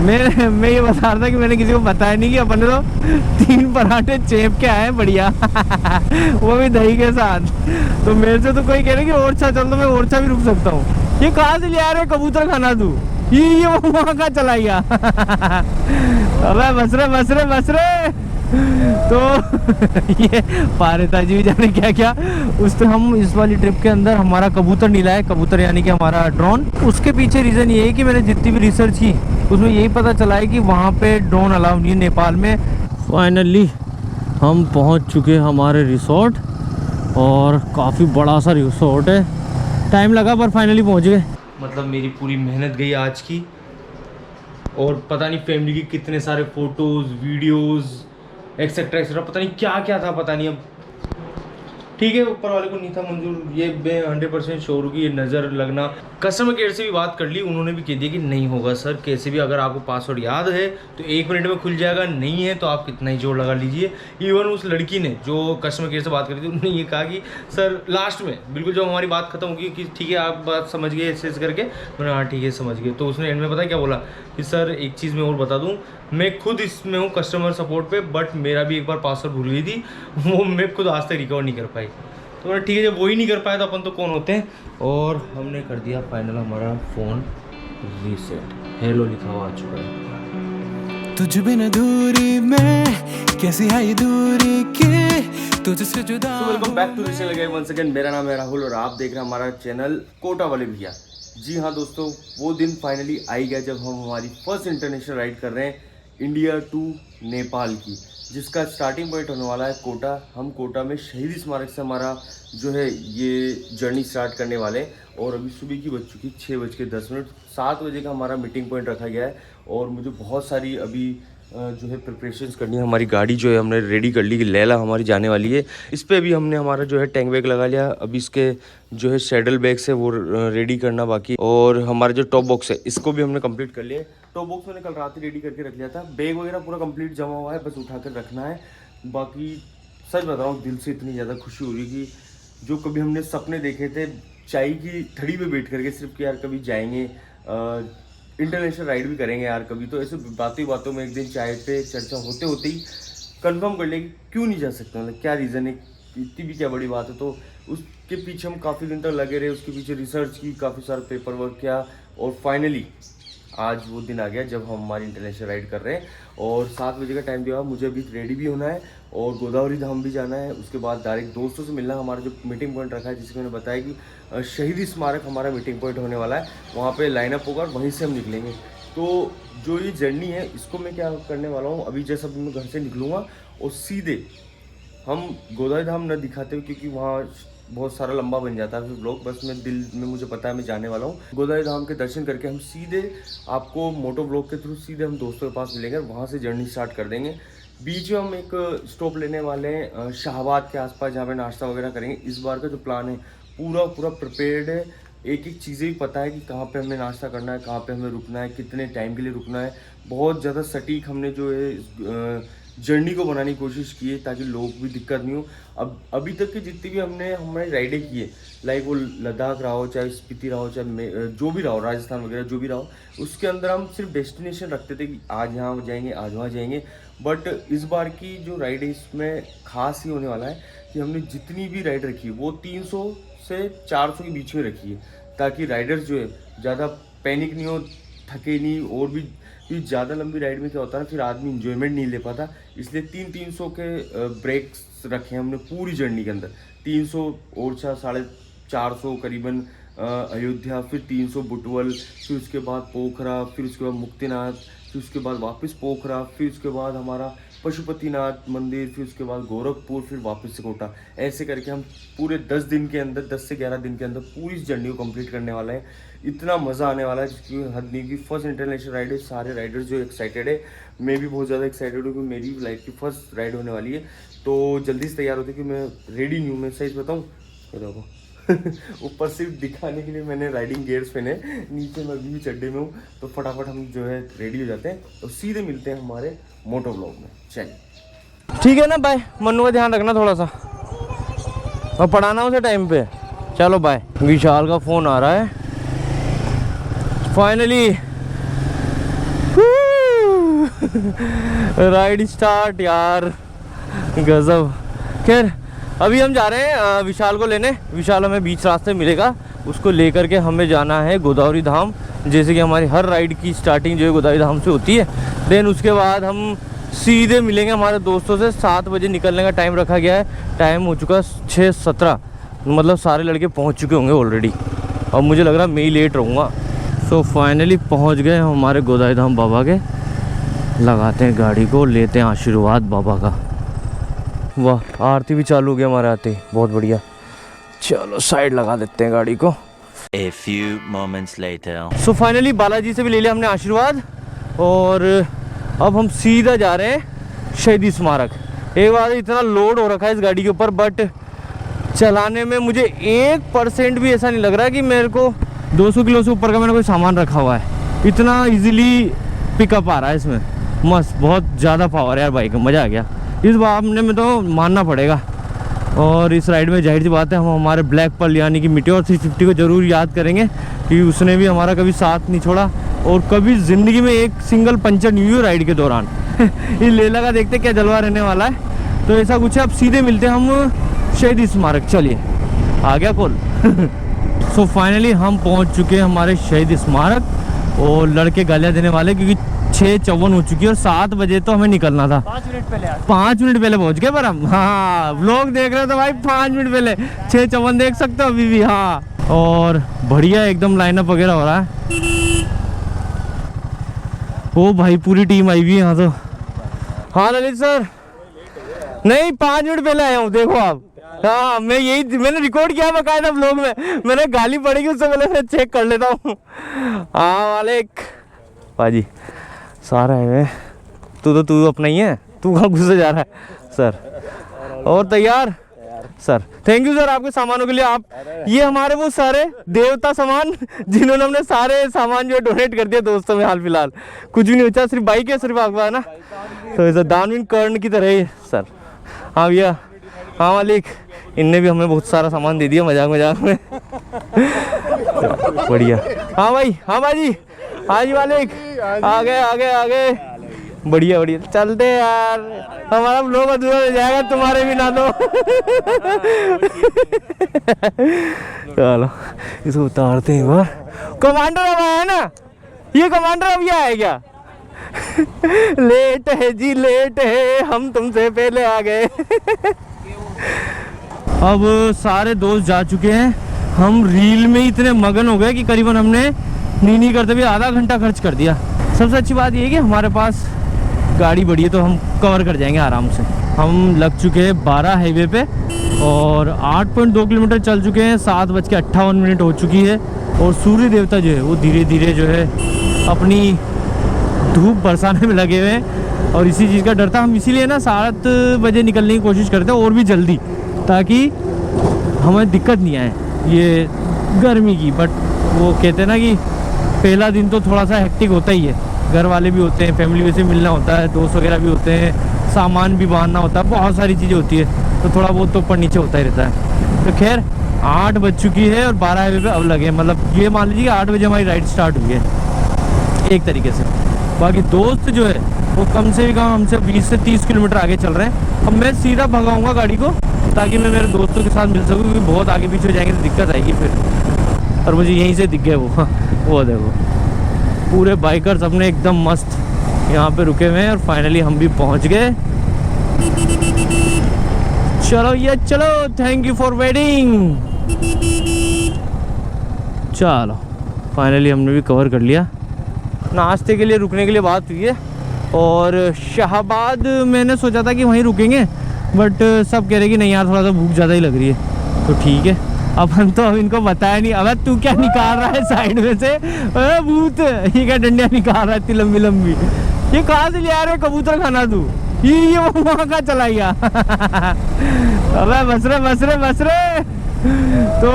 मैं ये बता रहा था कि मैंने किसी को बताया नहीं कि अपन तो 3 पराठे चेप के आए बढ़िया वो भी दही के साथ। तो मेरे से तो कोई कह रहे कि ओरछा चल, तो मैं ओरछा भी रुक सकता हूँ। ये कहाँ से ले आ रहे कबूतर खाना तू? ये वो वहाँ का चला गया अबे बस रहे तो ये पारिता जी भी जाने क्या क्या। उस तो हम इस वाली ट्रिप के अंदर हमारा कबूतर नीला है, कबूतर यानी कि हमारा ड्रोन। उसके पीछे रीज़न ये है कि मैंने जितनी भी रिसर्च की उसमें यही पता चला है कि वहाँ पे ड्रोन अलाउ नहीं है नेपाल में। फाइनली हम पहुँच चुके हमारे रिसोर्ट, और काफ़ी बड़ा सा रिसोर्ट है। टाइम लगा पर फाइनली पहुँच गए। मतलब मेरी पूरी मेहनत गई आज की, और पता नहीं फैमिली की कितने सारे फोटोज़ वीडियोज़ एक्सेट्रा एक्सेट्रा, पता नहीं क्या क्या था, पता नहीं। अब ठीक है, ऊपर वाले को नहीं था मंजूर, ये मैं 100% श्योर हूँ कि ये नज़र लगना। कस्टमर केयर से भी बात कर ली, उन्होंने भी कह दिया कि नहीं होगा सर, कैसे भी अगर आपको पासवर्ड याद है तो 1 मिनट में खुल जाएगा, नहीं है तो आप कितना ही जोर लगा लीजिए। इवन उस लड़की ने जो कस्टमर केयर से बात करी थी उन्होंने ये कहा कि सर लास्ट में बिल्कुल जब हमारी बात खत्म होगी कि ठीक है आप बात समझ गए ऐसे करके, मैंने हाँ ठीक है समझ गए। तो उसने एंड में पता क्या बोला कि सर एक चीज़ मैं और बता दूँ, मैं खुद इसमें हूँ कस्टमर सपोर्ट पे, बट मेरा भी एक बार पासवर्ड भूल गई थी, वो मैं खुद आज तक रिकवर नहीं कर पाई। तो ठीक है, जब वही नहीं कर पाया तो अपन तो कौन होते हैं। और हमने कर दिया फाइनल हमारा फ़ोन रीसेट, हेलो लिखा हुआ आ चुका है। तुझ बिन दूरी में कैसी है ये दूरी के तुझसे जुदा। Welcome back to reset again once again. मेरा नाम है राहुल और आप देख रहे हैं हमारा चैनल कोटा वाले भैया। जी हाँ दोस्तों, वो दिन फाइनली आई गया जब हम हमारी फर्स्ट इंटरनेशनल राइड कर रहे हैं इंडिया टू नेपाल की, जिसका स्टार्टिंग पॉइंट होने वाला है कोटा। हम कोटा में शहीद स्मारक से हमारा जो है ये जर्नी स्टार्ट करने वाले हैं। और अभी सुबह की बज चुकी 6:10, 7 बजे का हमारा मीटिंग पॉइंट रखा गया है। और मुझे बहुत सारी अभी जो है प्रिपरेशंस करनी है। हमारी गाड़ी जो है हमने रेडी कर ली कि लैला हमारी जाने वाली है। इस पर अभी हमने हमारा जो है टैंक बैग लगा लिया, अभी इसके जो है सैडल बैग्स है वो रेडी करना बाकी। और हमारा जो टॉप बॉक्स है इसको भी हमने कंप्लीट कर लिया। टॉप बॉक्स मैंने कल रात ही रेडी करके रख लिया था, बैग वगैरह पूरा कंप्लीट जमा हुआ है, बस उठा कर रखना है। बाकी सच बता रहा हूँ, दिल से इतनी ज़्यादा खुशी हो रही कि जो कभी हमने सपने देखे थे चाय की थड़ी पे बैठ करके सिर्फ कि यार कभी जाएंगे इंटरनेशनल राइड भी करेंगे यार कभी, तो ऐसे बातों में एक दिन चाय पे चर्चा होते होते ही कंफर्म कर ले कि क्यों नहीं जा सकते, मतलब क्या रीज़न है, इतनी भी क्या बड़ी बात है। तो उसके पीछे हम काफ़ी दिन तक लगे रहे, उसके पीछे रिसर्च की, काफ़ी सारा पेपर वर्क किया, और फाइनली आज वो दिन आ गया जब हम हमारी इंटरनेशनल राइड कर रहे हैं। और 7 बजे का टाइम दिया हुआ, मुझे अभी रेडी भी होना है और गोदावरी धाम भी जाना है। उसके बाद डायरेक्ट दोस्तों से मिलना, हमारा जो मीटिंग पॉइंट रखा है जिसमें मैंने बताया कि शहीद स्मारक हमारा मीटिंग पॉइंट होने वाला है, वहाँ पे लाइनअप होगा और वहीं से हम निकलेंगे। तो जो ये जर्नी है इसको मैं क्या करने वाला हूँ, अभी जैसा मैं घर से निकलूँगा और सीधे हम गोदावरी धाम न दिखाते हुए, क्योंकि वहाँ बहुत सारा लंबा बन जाता है फिर ब्लॉग, बस मैं दिल में मुझे पता है मैं जाने वाला हूँ। गोदावरी धाम के दर्शन करके हम सीधे आपको मोटो ब्लॉग के थ्रू सीधे हम दोस्तों के पास मिलेंगे, वहाँ से जर्नी स्टार्ट कर देंगे। बीच में हम एक स्टॉप लेने वाले हैं शाहबाद के आसपास, जहाँ पे नाश्ता वगैरह करेंगे। इस बार का जो प्लान है पूरा प्रिपेयर्ड है, एक चीज़ें भी पता है कि कहाँ पे हमें नाश्ता करना है, कहाँ पे हमें रुकना है, कितने टाइम के लिए रुकना है। बहुत ज़्यादा सटीक हमने जो है जर्नी को बनाने की कोशिश की है ताकि लोग भी दिक्कत नहीं हो। अब अभी तक की जितनी भी हमने हमारी राइडें की है, लाइक वो लद्दाख रहा हो, चाहे स्पीति रहा हो, चाहे जो भी रहा हो, राजस्थान वगैरह जो भी रहा हो, उसके अंदर हम सिर्फ डेस्टिनेशन रखते थे कि आज यहाँ जाएंगे, आज वहाँ जाएंगे। बट इस बार की जो राइड है इसमें खास ही होने वाला है कि हमने जितनी भी राइड रखी है वो 300 से 400 के बीच में रखी है, ताकि राइडर्स जो है ज़्यादा पैनिक नहीं हो, थके नहीं। और भी ज़्यादा लंबी राइड में क्या होता है ना, फिर आदमी इंजॉयमेंट नहीं ले पाता, इसलिए 300 के ब्रेक्स रखे हैं हमने पूरी जर्नी के अंदर। 300 ओरछा, 450 करीबन अयोध्या, फिर 300 बुटवल, फिर उसके बाद पोखरा, फिर उसके बाद मुक्तिनाथ, फिर उसके बाद वापस पोखरा, फिर उसके बाद हमारा पशुपतिनाथ मंदिर, फिर उसके बाद गोरखपुर, फिर वापस से कोटा। ऐसे करके हम पूरे 10 दिन के अंदर, 10 से 11 दिन के अंदर पूरी इस जर्नी को कंप्लीट करने वाले हैं। इतना मज़ा आने वाला है जिसकी हद नहीं की। फर्स्ट इंटरनेशनल राइड है, सारे राइडर्स जो एक्साइटेड है, मैं भी बहुत ज़्यादा एक्साइटेड हूँ कि मेरी लाइफ की फर्स्ट राइड होने वाली है। तो जल्दी से तैयार होते कि मैं रेडी नहीं हूँ, मैं सही बताऊँ देखो ऊपर सिर्फ दिखाने के लिए मैंने राइडिंग गियर्स पहने, नीचे मैं अभी भी चड्डे में हूँ। तो फटाफट हम जो है रेडी हो जाते हैं और सीधे मिलते हैं हमारे मोटो ब्लॉग में। चलिए ठीक है ना, बाय। मन्नू का ध्यान रखना थोड़ा सा और पढ़ाना उसे टाइम पे। चलो बाय। विशाल का फ़ोन आ रहा है फाइनली। राइड स्टार्ट यार, गजब। खैर अभी हम जा रहे हैं विशाल को लेने। विशाल हमें बीच रास्ते मिलेगा, उसको लेकर के हमें जाना है गोदावरी धाम। जैसे कि हमारी हर राइड की स्टार्टिंग जो है गोदावरी धाम से होती है। देन उसके बाद हम सीधे मिलेंगे हमारे दोस्तों से। 7 बजे निकलने का टाइम रखा गया है, टाइम हो चुका 6:17, मतलब सारे लड़के पहुंच चुके होंगे ऑलरेडी। अब मुझे लग रहा है मैं ही लेट रहूँगा। सो फाइनली पहुंच गए हमारे गोदावरी धाम बाबा के। लगाते हैं गाड़ी को, लेते हैं आशीर्वाद बाबा का। वाह, आरती भी चालू हो गया हमारे आते ही, बहुत बढ़िया। चलो साइड लगा देते हैं गाड़ी को। A few moments later. So finally Balaji से भी ले लिया हमने आशीर्वाद, और अब हम सीधा जा रहे हैं शहीदी स्मारक। एक बार इतना लोड हो रखा है इस गाड़ी के ऊपर, बट चलाने में मुझे 1% भी ऐसा नहीं लग रहा कि मेरे को 200 किलो से ऊपर का मैंने कोई सामान रखा हुआ है। इतना इजीली पिकअप आ रहा है इसमें, मस्त, बहुत ज़्यादा पावर है यार बाइक में, मज़ा आ गया इस मामले में तो मानना पड़ेगा। और इस राइड में जाहिर सी बात है हम हमारे ब्लैक पर्ल यानी कि मीटियोर 350 को ज़रूर याद करेंगे, क्योंकि उसने भी हमारा कभी साथ नहीं छोड़ा और कभी ज़िंदगी में एक सिंगल पंचर नहीं हुई राइड के दौरान। इस लेला का देखते क्या जलवा रहने वाला है। तो ऐसा कुछ है, अब सीधे मिलते हैं हम शहीदी स्मारक। चलिए, आ गया कॉल। सो फाइनली हम पहुंच चुके हैं हमारे शहीदी स्मारक, और लड़के गालियाँ देने वाले क्योंकि 6:54 हो चुकी है और 7 बजे तो हमें निकलना था। 5 मिनट पहले पहुंच गए। पर हम, हाँ, व्लॉग देख रहे हो तो भाई 5 मिनट पहले, 6:54 देख सकते हो अभी भी। हाँ, और बढ़िया एकदम लाइनअप वगैरह हो रहा है। ओ भाई पूरी टीम आई हुई है यहाँ तो। हाँ ललित सर, नहीं 5 मिनट पहले आया हूँ, देखो आप। हाँ, मैंने रिकॉर्ड किया बकायदा व्लॉग में। मैंने गाली पड़ेगी उससे पहले मैं चेक कर लेता हूँ। हाँ वालेक पाजी, सारा है। तू अपना ही है, तू कहाँ घुसे जा रहा है सर? और तैयार सर, थैंक यू सर आपके सामानों के लिए। आप ये हमारे वो सारे देवता सामान जिन्होंने हमने सारे सामान जो है डोनेट कर दिया दोस्तों में। हाल फिलहाल कुछ भी नहीं बचा, सिर्फ बाइक है, सिर्फ आपका है ना। तो ऐसा दानवीन कर्ण की तरह ही सर। हाँ भैया, हाँ मालिक, इनने भी हमें बहुत सारा सामान दे दिया मजाक में। तो बढ़िया। हाँ भाई, हाँ भाजी, हाँ जी मालिक, आगे बढ़िया। चलते यार, हमारा लोग अधूरा रह जाएगा तुम्हारे बिना तो। चलो इसको उतारते हैं। बार कमांडर अब आया ना, ये कमांडर अब ये आया क्या? लेट है जी, लेट है, हम तुमसे पहले आ गए। अब सारे दोस्त जा चुके हैं, हम रील में इतने मगन हो गए कि करीबन हमने नी करते हुए आधा घंटा खर्च कर दिया। सबसे अच्छी बात ये है कि हमारे पास गाड़ी बड़ी है तो हम कवर कर जाएंगे आराम से। हम लग चुके हैं 12 हाईवे पे और 8.2 किलोमीटर चल चुके हैं। 7:58 हो चुकी है और सूर्य देवता जो है वो धीरे धीरे जो है अपनी धूप बरसाने में लगे हुए हैं। और इसी चीज़ का डर था, हम इसीलिए ना 7 बजे निकलने की कोशिश करते हैं और भी जल्दी, ताकि हमें दिक्कत नहीं आए ये गर्मी की। बट वो कहते हैं ना कि पहला दिन तो थोड़ा सा हेक्टिक होता ही है, घर वाले भी होते हैं, फैमिली में से मिलना होता है, दोस्त वगैरह भी होते हैं, सामान भी बांधना होता है, बहुत सारी चीज़ें होती है, तो थोड़ा बहुत तो ऊपर नीचे होता ही रहता है। तो खैर 8 बज चुकी है और 12 हाईवे पे अब लगे, मतलब ये मान लीजिए 8 बजे हमारी राइड स्टार्ट हुई है एक तरीके से। बाकी दोस्त जो है वो कम से कम हमसे 20 से 30 किलोमीटर आगे चल रहे हैं। अब मैं सीधा भगाऊँगा गाड़ी को ताकि मैं मेरे दोस्तों के साथ मिल सकूँ, क्योंकि बहुत आगे पीछे हो जाएंगे तो दिक्कत आएगी फिर। और मुझे यहीं से दिख गए वो देखो पूरे बाइकर्स अपने एकदम मस्त यहाँ पे रुके हुए हैं। और फाइनली हम भी पहुँच गए। चलो ये चलो, थैंक यू फॉर वेटिंग। चलो फाइनली हमने भी कवर कर लिया। नाश्ते के लिए रुकने के लिए बात हुई है और शाहबाद मैंने सोचा था कि वहीं रुकेंगे, बट सब कह रहे कि नहीं यार थोड़ा सा भूख ज़्यादा ही लग रही है। तो ठीक है, अब हम तो इनको बताया नहीं। अब तू क्या निकाल रहा है साइड में से? भूत, ये क्या डंडियाँ निकाल रहा है इतनी लंबी लंबी? ये कहाँ से ले आ रहे कबूतर खाना तू? ये वहाँ का चला गया। अबे बस रहे। तो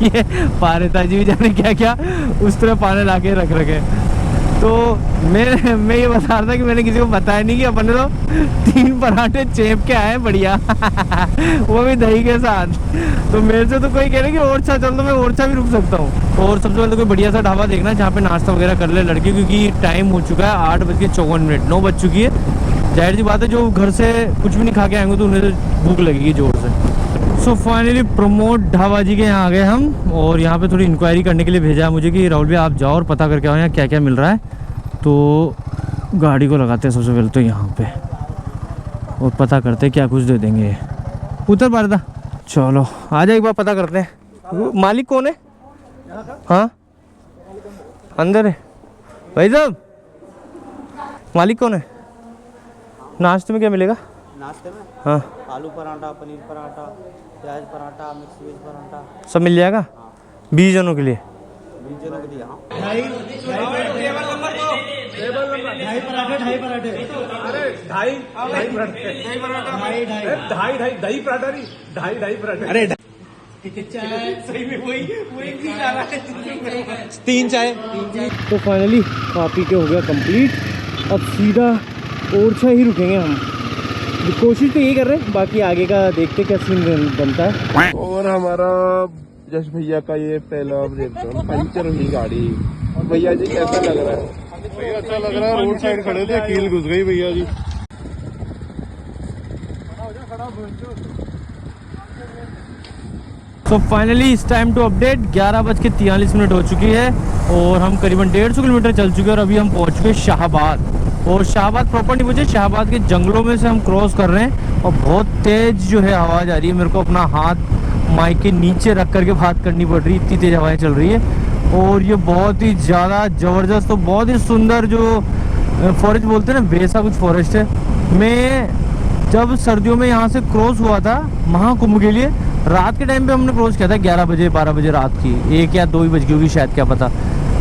ये पारेता जी भी जाने क्या उस तरह पाने ला के रख रखे। तो मैं ये बता रहा था कि मैंने किसी को बताया नहीं कि अपन ने तो 3 पराठे चेप के आए बढ़िया वो भी दही के साथ। तो मेरे से तो कोई कह रहे कि ओरछा चल, तो मैं ओरछा भी रुक सकता हूँ। और सबसे पहले तो कोई बढ़िया सा ढाबा देखना जहाँ पे नाश्ता वगैरह कर ले लड़के, क्योंकि टाइम हो चुका है 8:54, 9 बज चुकी है। जाहिर सी बात है जो घर से कुछ भी नहीं खा के आएंगे तो उन्हें तो भूख लगेगी जोर से। सो फाइनली प्रमोद ढाबा जी के यहाँ आ गए हम, और यहाँ पे थोड़ी इंक्वायरी करने के लिए भेजा है मुझे कि राहुल भाई आप जाओ और पता करके आओ यहाँ क्या क्या मिल रहा है। तो गाड़ी को लगाते हैं सबसे पहले तो यहाँ पे और पता करते हैं क्या कुछ दे देंगे। उतर पा रहा था, चलो आ जाए एक बार पता करते हैं। मालिक कौन है? हाँ अंदर है भाई साहब। मालिक कौन है? नाश्ते में क्या मिलेगा? नाश्ते में हाँ आलू पराठा, पनीर पराठा, प्याज पराठा, मिक्स वेज पराठा, सब मिल जाएगा 20 जनों के लिए। 20 जनों के लिए। हाँ तीन चाय। तो फाइनली खा पी के हो गया कंप्लीट। अब सीधा ओरछा ही रुकेंगे हम। कोशिश तो यही कर रहे हैं, बाकी आगे का देखते क्या सीन बनता है। और हमारा जश भैया का ये पहला ब्रेकडाउन, पंचर हुई गाड़ी। भैया जी कैसा लग रहा है? भैया अच्छा लग रहा है। रोड साइड खड़े थे, कील घुस गई भैया जी। तो फाइनली इस टाइम टू अपडेट 11:43 हो चुकी है और हम करीबन 150 किलोमीटर चल चुके हैं और अभी हम पहुंच चुके शाहबाद। और शाहबाद प्रॉपर नहीं पहुंचे, शाहबाद के जंगलों में से हम क्रॉस कर रहे हैं और बहुत तेज जो है आवाज़ आ रही है। मेरे को अपना हाथ माइक के नीचे रख करके बात करनी पड़ रही है, इतनी तेज हवाएं चल रही है। और ये बहुत ही ज़्यादा ज़बरदस्त, तो बहुत ही सुंदर जो फॉरेस्ट बोलते हैं ना, वैसा कुछ फॉरेस्ट है। मैं जब सर्दियों में यहाँ से क्रॉस हुआ था महाकुंभ के लिए, रात के टाइम पे हमने क्रॉस किया था 11 बजे 12 बजे रात की, 1 या 2 ही बज गई होगी शायद, क्या पता।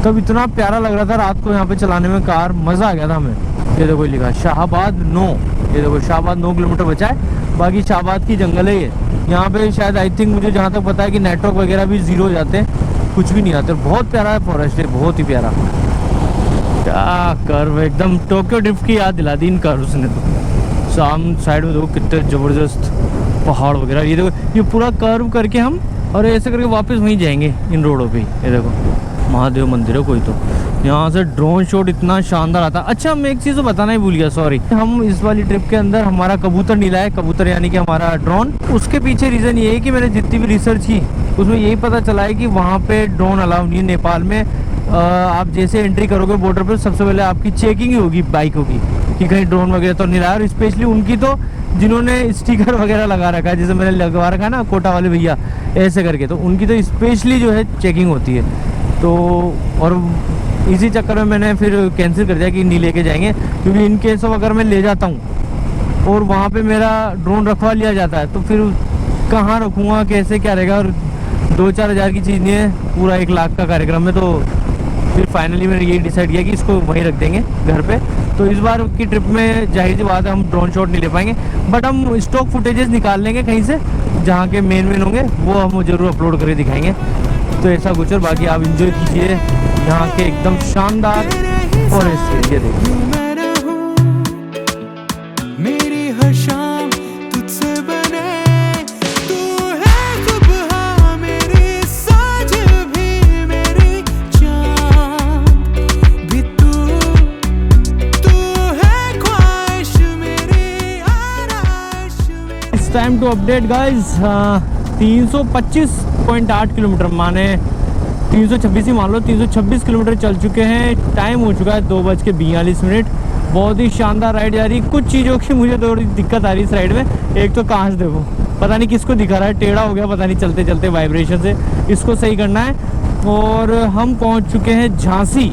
तब इतना प्यारा लग रहा था रात को यहाँ पे चलाने में कार, मज़ा आ गया था हमें। ये देखो लिखा शाहबाद 9, ये देखो शाहबाद 9 किलोमीटर बचा है, बाकी शाहबाद की जंगल है ये। यहाँ पे शायद आई थिंक मुझे जहाँ तक पता है कि नेटवर्क वगैरह भी ज़ीरो हो जाते हैं, कुछ भी नहीं आते। बहुत प्यारा है फॉरेस्ट है, बहुत ही प्यारा। क्या कर्व, एकदम टोक्यो ड्रिफ्ट की याद दिला दी इन कर्व उसने तो। साम साइड में देखो कितने ज़बरदस्त पहाड़ वगैरह, ये देखो ये पूरा कर्व करके हम और ऐसे करके वापस वहीं जाएंगे इन रोडों पे। ये देखो महादेव मंदिर है कोई, तो यहाँ से ड्रोन शॉट इतना शानदार आता। अच्छा मैं एक चीज़ तो बताना ही भूल गया, सॉरी। हम इस वाली ट्रिप के अंदर हमारा कबूतर नीला है, कबूतर यानी कि हमारा ड्रोन। उसके पीछे रीज़न ये है कि मैंने जितनी भी रिसर्च की उसमें यही पता चला है कि वहाँ पे ड्रोन अलाउ नहीं है नेपाल में। आप जैसे एंट्री करोगे बॉर्डर पर, सबसे पहले आपकी चेकिंग ही होगी बाइकों की कि कहीं ड्रोन वगैरह तो नहीं रहा है। और स्पेशली उनकी तो जिन्होंने स्टिकर वगैरह लगा रखा है, जैसे मैंने लगवा रखा है ना कोटा वाले भैया ऐसे करके, तो उनकी तो स्पेशली जो है चेकिंग होती है। तो और इसी चक्कर में मैंने फिर कैंसिल कर दिया कि नहीं लेके जाएंगे, क्योंकि इन केस ऑफ अगर मैं ले जाता हूँ और वहाँ पे मेरा ड्रोन रखवा लिया जाता है तो फिर कहाँ रखूँगा, कैसे क्या रहेगा। और 2-4 हज़ार की चीज़ नहीं है, पूरा 1 लाख का कार्यक्रम है। तो फिर फाइनली मैंने ये डिसाइड किया कि इसको वहीं रख देंगे घर पे। तो इस बार की ट्रिप में जाहिर सी बात है हम ड्रोन शॉट नहीं ले पाएंगे, बट हम स्टॉक फुटेजेस निकाल लेंगे कहीं से जहाँ के मेन होंगे, वो हम जरूर अपलोड करके दिखाएंगे। तो ऐसा कुछ, और बाकी आप इंजॉय कीजिए यहाँ के एकदम शानदार फॉरेस्ट एरिया देखिए। मेरी हर शाम तुझसे बने, तू है सुबह मेरी, साँझ भी मेरी, चाँद भी तू है ख्वाहिश मेरी, आराश मेरी। It's time to update guys. 325.8 kilometre, माने 326 ही मान लो, 326 किलोमीटर चल चुके हैं। टाइम हो चुका है 2:42। बहुत ही शानदार राइड जा रही है। कुछ चीज़ों की मुझे थोड़ी दिक्कत आ रही है इस राइड में। एक तो कांच देखो, पता नहीं किसको दिखा रहा है, टेढ़ा हो गया पता नहीं चलते चलते वाइब्रेशन से, इसको सही करना है। और हम पहुंच चुके हैं झांसी,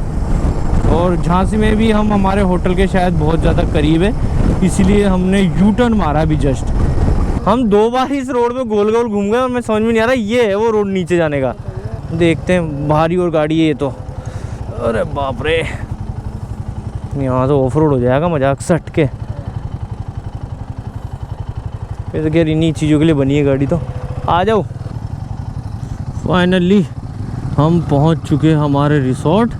और झांसी में भी हम हमारे होटल के शायद बहुत ज़्यादा करीब है, इसीलिए हमने यू टर्न मारा अभी जस्ट। हम 2 बार इस रोड पे गोल गोल घूम गए और मैं समझ में नहीं आ रहा ये है वो रोड नीचे जाने का। देखते हैं, भारी और गाड़ी है ये तो, अरे बाप रे, यहाँ तो ऑफ रोड हो जाएगा मजाक से हट के। फिर खैर इन्हीं चीज़ों के लिए बनी है गाड़ी, तो आ जाओ। फाइनली हम पहुँच चुके हैं हमारे रिसोर्ट,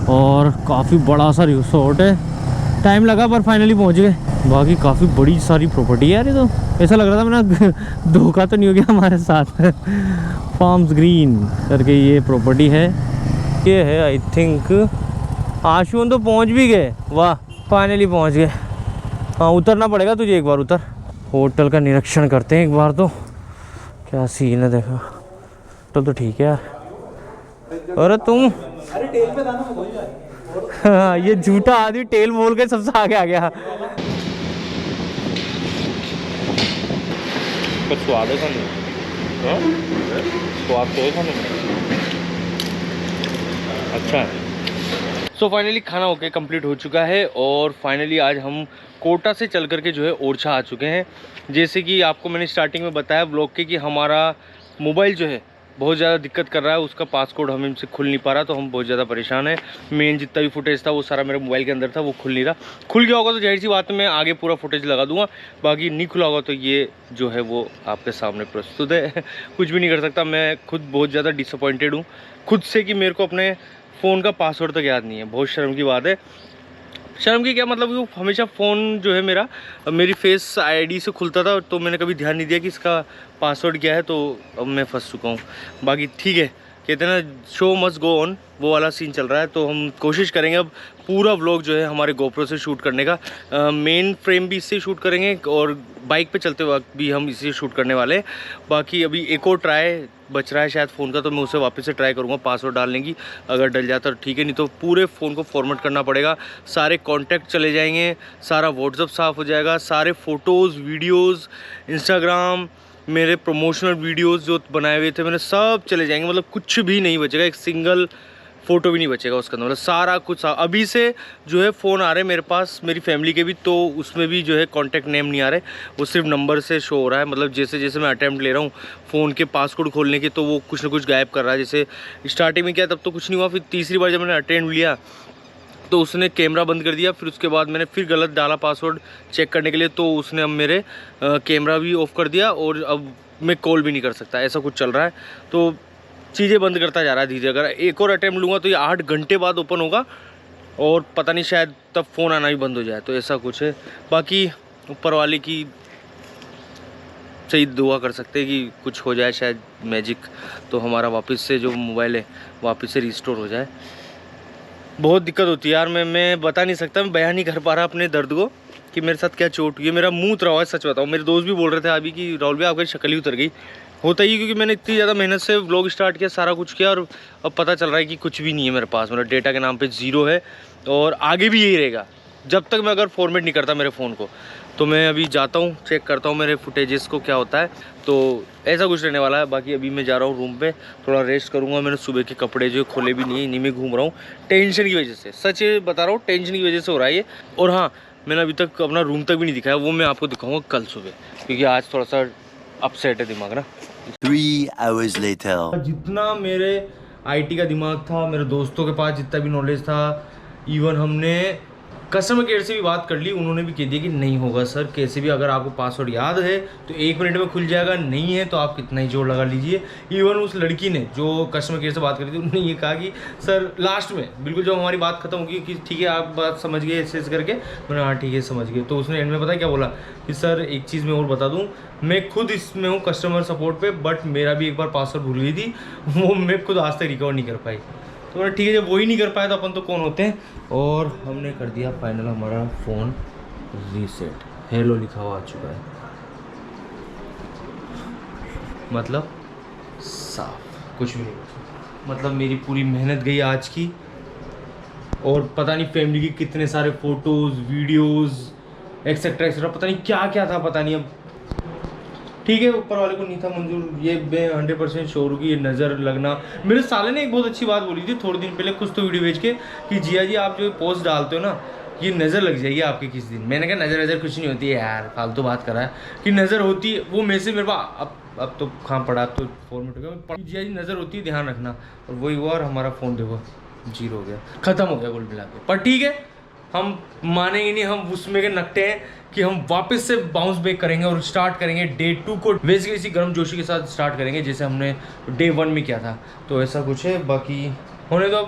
और काफ़ी बड़ा सा रिसोर्ट है। टाइम लगा पर फाइनली पहुंच गए। बाकी काफ़ी बड़ी सारी प्रॉपर्टी है यार। ये तो ऐसा लग रहा था मैंने धोखा तो नहीं हो गया हमारे साथ। फार्म्स ग्रीन करके ये प्रॉपर्टी है। ये है आई थिंक। आशुन तो पहुंच भी गए। वाह फाइनली पहुंच गए। हाँ उतरना पड़ेगा तुझे एक बार। उतर। होटल का निरीक्षण करते हैं एक बार। तो क्या सीन है देखो। तो ठीक है यार। अरे तुम हाँ ये झूठा आदमी टेल बोल के सबसे आगे आ गया। कुछ स्वाद है खाने में? स्वाद तो है खाने में। अच्छा है। सो फाइनली खाना होके कंप्लीट हो चुका है और फाइनली आज हम कोटा से चल करके जो है ओरछा आ चुके हैं। जैसे कि आपको मैंने स्टार्टिंग में बताया ब्लॉग के कि हमारा मोबाइल जो है बहुत ज़्यादा दिक्कत कर रहा है। उसका पासकोड हमसे खुल नहीं पा रहा, तो हम बहुत ज़्यादा परेशान है। मेन जितना भी फुटेज था वो सारा मेरे मोबाइल के अंदर था, वो खुल नहीं रहा। खुल गया होगा तो जाहिर सी बात है मैं आगे पूरा फुटेज लगा दूंगा। बाकी नहीं खुला होगा तो ये जो है वो आपके सामने प्रस्तुत है। कुछ भी नहीं कर सकता। मैं खुद बहुत ज़्यादा डिसअपॉइंटेड हूँ खुद से कि मेरे को अपने फ़ोन का पासवर्ड तक याद नहीं है। बहुत शर्म की बात है। शर्म की क्या मतलब, वो हमेशा फ़ोन जो है मेरा मेरी फेस आईडी से खुलता था, तो मैंने कभी ध्यान नहीं दिया कि इसका पासवर्ड क्या है। तो अब मैं फंस चुका हूँ। बाकी ठीक है, कहते हैं ना शो मस्ट गो ऑन, वो वाला सीन चल रहा है। तो हम कोशिश करेंगे अब पूरा व्लॉग जो है हमारे गोप्रो से शूट करने का। मेन फ्रेम भी इससे शूट करेंगे और बाइक पे चलते वक्त भी हम इसे शूट करने वाले हैं। बाकी अभी एक और ट्राई बच रहा है शायद फ़ोन का, तो मैं उसे वापस से ट्राई करूँगा पासवर्ड डालने की। अगर डल जाता तो ठीक है, नहीं तो पूरे फ़ोन को फॉर्मेट करना पड़ेगा। सारे कॉन्टैक्ट चले जाएंगे, सारा व्हाट्सअप साफ़ हो जाएगा, सारे फ़ोटोज़ वीडियोज़ इंस्टाग्राम मेरे प्रमोशनल वीडियोज़ जो बनाए हुए थे मैंने सब चले जाएंगे। मतलब कुछ भी नहीं बचेगा, एक सिंगल फ़ोटो भी नहीं बचेगा उसके अंदर। मतलब सारा कुछ अभी से जो है फ़ोन आ रहे हैं मेरे पास मेरी फैमिली के भी, तो उसमें भी जो है कॉन्टैक्ट नेम नहीं आ रहे, वो सिर्फ नंबर से शो हो रहा है। मतलब जैसे जैसे मैं अटैम्प्ट ले रहा हूँ फ़ोन के पासकोड खोलने के, तो वो कुछ ना कुछ गायब कर रहा है। जैसे स्टार्टिंग में क्या तब तो कुछ नहीं हुआ, फिर तीसरी बार जब मैंने अटेम्प्ट लिया तो उसने कैमरा बंद कर दिया। फिर उसके बाद मैंने फिर गलत डाला पासवर्ड चेक करने के लिए, तो उसने अब मेरे कैमरा भी ऑफ़ कर दिया और अब मैं कॉल भी नहीं कर सकता। ऐसा कुछ चल रहा है, तो चीज़ें बंद करता जा रहा है धीरे। अगर एक और अटैम्प्ट लूँगा तो ये 8 घंटे बाद ओपन होगा और पता नहीं शायद तब फ़ोन आना भी बंद हो जाए। तो ऐसा कुछ है। बाकी ऊपर वाले की सही दुआ कर सकते हैं कि कुछ हो जाए शायद मैजिक, तो हमारा वापस से जो मोबाइल है वापस से रिस्टोर हो जाए। बहुत दिक्कत होती है यार। मैं बता नहीं सकता, मैं बयान नहीं कर पा रहा अपने दर्द को कि मेरे साथ क्या चोट हुई है। मेरा मुंह उतरा हुआ है, सच बताऊँ। मेरे दोस्त भी बोल रहे थे अभी कि राहुल भाई आपकी शक्ल ही उतर गई। होता ही क्योंकि मैंने इतनी ज़्यादा मेहनत से व्लॉग स्टार्ट किया, सारा कुछ किया, और अब पता चल रहा है कि कुछ भी नहीं है मेरे पास। मेरा डेटा के नाम पे 0 है और आगे भी यही रहेगा जब तक मैं अगर फॉर्मेट नहीं करता मेरे फ़ोन को। तो मैं अभी जाता हूँ, चेक करता हूँ मेरे फुटेजेस को क्या होता है। तो ऐसा कुछ रहने वाला है। बाकी अभी मैं जा रहा हूँ रूम पे, थोड़ा रेस्ट करूँगा। मैंने सुबह के कपड़े जो खोले भी नहीं है, इन्हीं में घूम रहा हूँ टेंशन की वजह से। सच बता रहा हूँ, टेंशन की वजह से हो रहा है ये। और हाँ, मैंने अभी तक अपना रूम तक भी नहीं दिखाया, वो मैं आपको दिखाऊँगा कल सुबह, क्योंकि आज थोड़ा सा अपसेट है दिमाग ना। 3 hours later. जितना मेरे आईटी का दिमाग था, मेरे दोस्तों के पास जितना भी नॉलेज था, इवन हमने कस्टमर केयर से भी बात कर ली, उन्होंने भी कह दिया कि नहीं होगा सर, कैसे भी अगर आपको पासवर्ड याद है तो 1 मिनट में खुल जाएगा, नहीं है तो आप कितना ही जोर लगा लीजिए। इवन उस लड़की ने जो कस्टमर केयर से बात करी थी, उन्होंने ये कहा कि सर लास्ट में बिल्कुल जब हमारी बात खत्म होगी कि ठीक है आप बात समझ गए ऐसे करके, मैंने हाँ ठीक है समझ गए। तो उसने एंड में पता क्या बोला कि सर एक चीज़ मैं और बता दूँ, मैं खुद इसमें हूँ कस्टमर सपोर्ट पे, बट मेरा भी एक बार पासवर्ड भूल गई थी, वो मैं खुद आज तक रिकवर नहीं कर पाई। तो ठीक है, जब वही नहीं कर पाया तो अपन तो कौन होते हैं। और हमने कर दिया फाइनल हमारा फ़ोन रीसेट। हेलो लिखा हुआ आ चुका है, मतलब साफ, कुछ भी नहीं। मतलब मेरी पूरी मेहनत गई आज की, और पता नहीं फैमिली की कितने सारे फ़ोटोज़ वीडियोज़ एक्सेट्रा एक्सेट्रा, पता नहीं क्या क्या था, पता नहीं। अब ठीक है, ऊपर वाले को नहीं था मंजूर, ये मैं 100% श्योर हूँ कि ये नज़र लगना। मेरे साले ने एक बहुत अच्छी बात बोली थी थोड़े दिन पहले, कुछ तो वीडियो भेज के, कि जिया जी आप जो पोस्ट डालते हो ना, ये नज़र लग जाएगी आपके किस दिन। मैंने कहा नज़र कुछ नहीं होती है यार, फालतू बात करा है कि नज़र होती है। वो में से मेरे पास अब तो कहाँ पड़ा, अब तो फॉर्मेट हो गया। जिया जी नज़र होती है, ध्यान रखना। और वही हुआ, और हमारा फ़ोन देखो 0 हो गया, ख़त्म हो गया कुल मिला के। पर ठीक है, हम मानेंगे नहीं, हम उसमें के नकटे हैं कि हम वापस से बाउंस बैक करेंगे और स्टार्ट करेंगे डे 2 को बेसिकली इसी गर्म जोशी के साथ स्टार्ट करेंगे जैसे हमने डे 1 में किया था। तो ऐसा कुछ है। बाकी होने दो,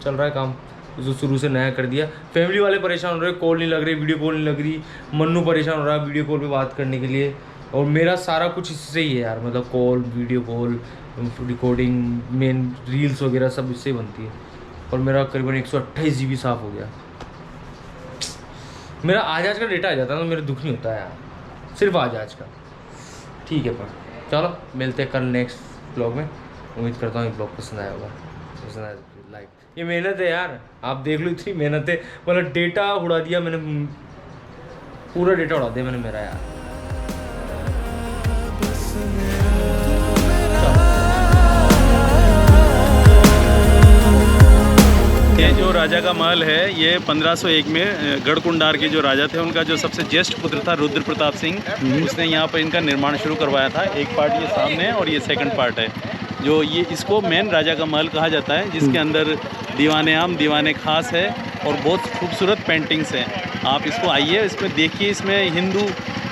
चल रहा है काम। उसको शुरू से नया कर दिया। फैमिली वाले परेशान हो रहे, कॉल नहीं लग रही, वीडियो कॉल नहीं लग रही। मन्नू परेशान हो रहा है वीडियो कॉल पे बात करने के लिए, और मेरा सारा कुछ इससे ही है यार, मतलब call, video call, recording, main reels वगैरह सब इससे ही बनती है। और मेरा करीबन 128 GB साफ़ हो गया। मेरा आज का डेटा आ जाता है तो मेरा दुख नहीं होता है यार, सिर्फ आज का। ठीक है, पर चलो मिलते हैं कल नेक्स्ट ब्लॉग में। उम्मीद करता हूँ ये ब्लॉग पसंद आया होगा। पसंद आया तो लाइक। ये मेहनत है यार, आप देख लो, इतनी मेहनत है। मतलब डेटा उड़ा दिया मैंने, पूरा डेटा उड़ा दिया मैंने मेरा यार। ये जो राजा का महल है, ये 1501 में गढ़कुंडार के जो राजा थे, उनका जो सबसे ज्येष्ठ पुत्र था रुद्र प्रताप सिंह, उसने यहाँ पर इनका निर्माण शुरू करवाया था। एक पार्ट ये सामने है और ये सेकंड पार्ट है, जो ये इसको मेन राजा का महल कहा जाता है, जिसके अंदर दीवाने आम, दीवाने खास है और बहुत खूबसूरत पेंटिंग्स हैं। आप इसको आइए, इसमें देखिए, इसमें हिंदू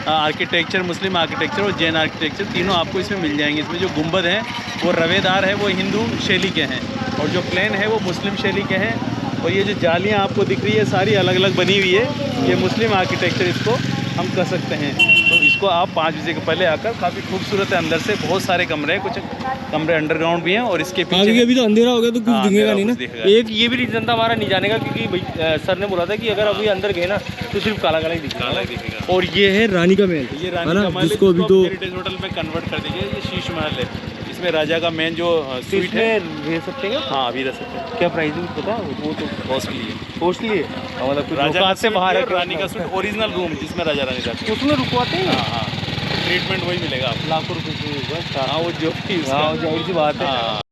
आर्किटेक्चर, मुस्लिम आर्किटेक्चर और जैन आर्किटेक्चर तीनों आपको इसमें मिल जाएंगे। इसमें जो गुंबद हैं वो रवेदार है, वो हिंदू शैली के हैं, और जो प्लेन है वो मुस्लिम शैली के हैं। और ये जो जालियाँ आपको दिख रही है सारी अलग अलग बनी हुई है, ये मुस्लिम आर्किटेक्चर इसको हम कह सकते हैं। तो इसको आप 5 बजे के पहले आकर, काफ़ी खूबसूरत है अंदर से, बहुत सारे कमरे हैं, कुछ कमरे अंडरग्राउंड भी हैं और इसके पीछे अभी तो अंधेरा हो गया तो कुछ दिखेगा नहीं ना। दिखेगा। एक ये भी रीज़न था हमारा नहीं जाने का, क्योंकि भाई सर ने बोला था कि अगर अभी अंदर गए ना तो सिर्फ काला काला ही दिखेगा। और ये है रानी का महल, ये रानी का महल है, जिसको अभी तो हेरिटेज होटल में कन्वर्ट कर दीजिए। ये शीश महल है, इसमें राजा का मेन जो स्वीट है, रह सकते हैं। हाँ अभी रह सकते हैं। क्या प्राइस है पता है? वो तो कॉस्टली है, कॉस्टली है, मतलब कुछ राजा औकात से बाहर है। रानी का सूट ओरिजिनल रूम जिसमें राजा रानी रहते हैं, उसमें रुकवाते हैं। हाँ ट्रीटमेंट वही मिलेगा आपको। लाखों रुपए की बस। हाँ वो जो भी हाँ, जाहिर सी बात है। हाँ।